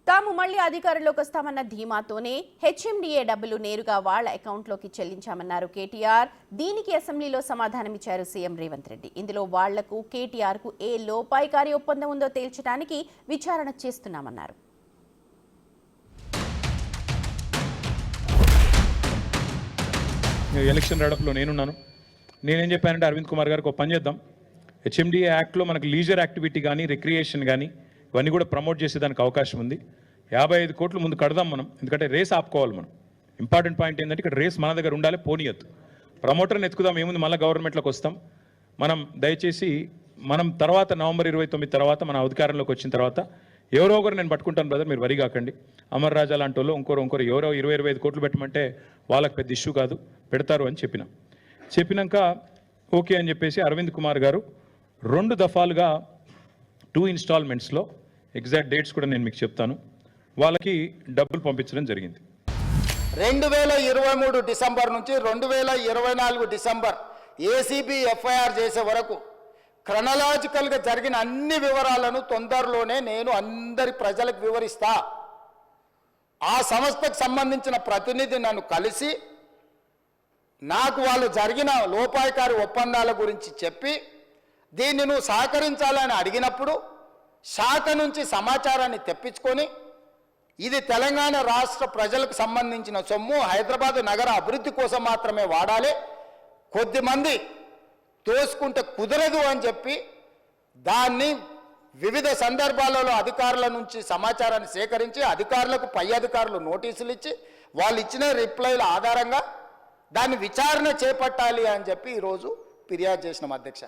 తాము మళ్లీ అధికారంలోకి వస్తామన్న ధీమాతోనే హెచ్ఎండిఏ డబ్బులు నేరుగా వాళ్ల అకౌంట్లోకి చెల్లించామన్నారు కేటీఆర్. దీనికి అసెంబ్లీలో సమాధానమిచ్చారు సీఎం రేవంత్ రెడ్డి. ఇందులో వాళ్లకు కేటీఆర్కు ఏ లోపాయికారి ఒప్పందం ఉందో తేల్చడానికి విచారణ చేస్తున్నామన్నారు. ఎలక్షన్ రడప్లో నేనేం చెప్పానంటే అరవింద్ కుమార్ గారికి ఒక పని చేద్దాం. హెచ్ఎండిఏ యాక్ట్లో మనకు లీజర్ యాక్టివిటీ కానీ రిక్రియేషన్ కానీ ఇవన్నీ కూడా ప్రమోట్ చేసేదానికి అవకాశం ఉంది. 55 కోట్లు ముందు కడదాం మనం, ఎందుకంటే రేస్ ఆపుకోవాలి మనం. ఇంపార్టెంట్ పాయింట్ ఏంటంటే ఇక్కడ రేస్ మన దగ్గర ఉండాలి, పోనీయద్దు. ప్రమోటర్ని ఎత్తుకుదాం, ఏముంది మళ్ళీ గవర్నమెంట్లోకి వస్తాం మనం. దయచేసి మనం తర్వాత నవంబర్ 29 తర్వాత మన అధికారంలోకి వచ్చిన తర్వాత ఎవరో ఒకరు నేను పట్టుకుంటాను బ్రదర్, మీరు వరి కాకండి. అమర్ రాజా లాంటి వాళ్ళు ఇంకోరు ఎవరో 20-25 కోట్లు పెట్టమంటే వాళ్ళకి పెద్ద ఇష్యూ కాదు, పెడతారు అని చెప్పినాక ఓకే అని చెప్పేసి అరవింద్ కుమార్ గారు 2 దఫాలుగా 2 ఇన్స్టాల్మెంట్స్లో ఎగ్జాక్ట్ డేట్స్ కూడా నేను మీకు చెప్తాను, వాళ్ళకి డబ్బులు పంపించడం జరిగింది. 2023 డిసెంబర్ నుంచి 2024 డిసెంబర్ ఏసీబీ ఎఫ్ఐఆర్ చేసే వరకు క్రొనలాజికల్గా జరిగిన అన్ని వివరాలను తొందరలోనే నేను అందరి ప్రజలకు వివరిస్తా. ఆ సంస్థకు సంబంధించిన ప్రతినిధి నన్ను కలిసి నాకు వాళ్ళు జరిగిన లోపాయకారి ఒప్పందాల గురించి చెప్పి దీన్ని నువ్వు సహకరించాలని అడిగినప్పుడు శాఖ నుంచి సమాచారాన్ని తెప్పించుకొని ఇది తెలంగాణ రాష్ట్ర ప్రజలకు సంబంధించిన సొమ్ము, హైదరాబాద్ నగర అభివృద్ధి కోసం మాత్రమే వాడాలి, కొద్దిమంది తోసుకుంటే కుదరదు అని చెప్పి దాన్ని వివిధ సందర్భాలలో అధికారుల నుంచి సమాచారాన్ని సేకరించి అధికారులకు పై అధికారులు నోటీసులు ఇచ్చి వాళ్ళు ఇచ్చిన రిప్లైల ఆధారంగా దాన్ని విచారణ చేపట్టాలి అని చెప్పి ఈరోజు ఫిర్యాదు చేసినాం అధ్యక్ష.